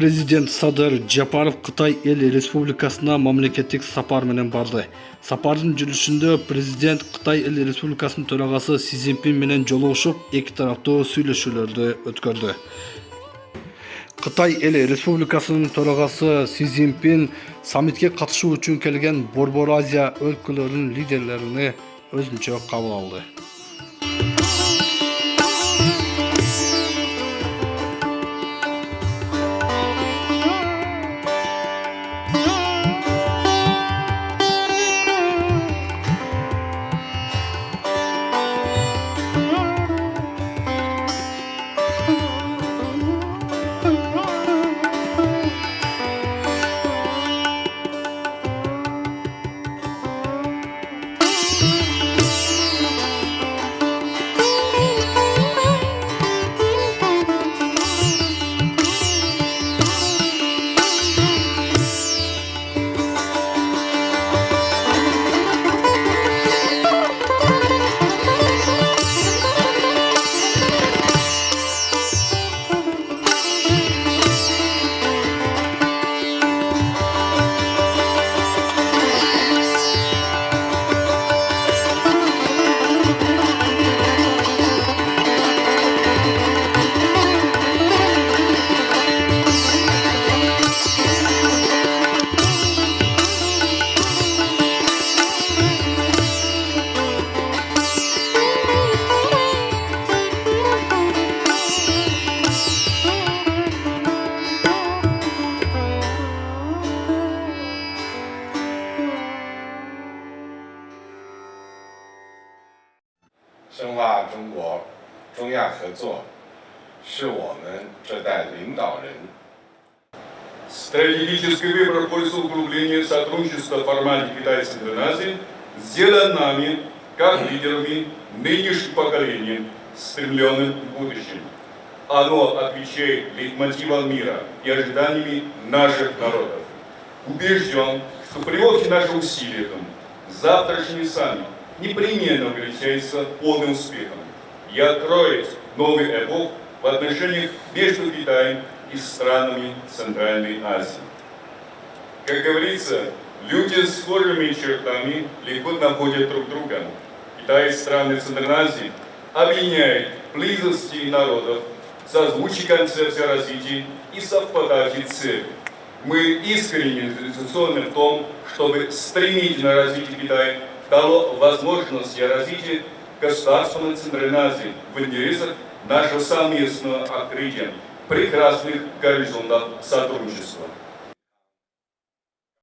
Президент Садыр Жапаров Кытай Эл Республикасына мамлекеттик сапар менен барды. Сапардын жүрүшүндө президент Кытай Эл Республикасынын төрагасы Си Цзиньпин менен жолугушуп, эки тараптуу сүйлөшүүлөрдү өткөрдү. Кытай Эл Республикасынын төрагасы Си Цзиньпин саммитке катышуу үчүн келген Борбор Азия өлкөлөрүнүн лидерлерине өзүнчө кабыл алды.深化中国中亚合作是我们这代领导人 Стратегический выбор в пользу углубления сотрудничества в формате Китай-Центральной сделан нами, как лидерами нынешним поколением, стремленным к будущему. Оно отвечает лейтмотивам мира и ожиданиями наших народов. Убежден, что при общих наших усилиях завтрашний саммит непременно увенчается полным успехом и откроет новый эпох в отношениях между Китаем и странами Центральной Азии. Как говорится, люди с схожими чертами легко находят друг друга. Китай и страны Центральной Азии объединяют близости народов, созвучие концепции развития и совпадающие цели. Мы искренне заинтересованы в том, чтобы стремительное развитие Китая дало возможность развития государственной Центральной Азии в интересах нашего совместного открытия прекрасных горизонтов сотрудничества.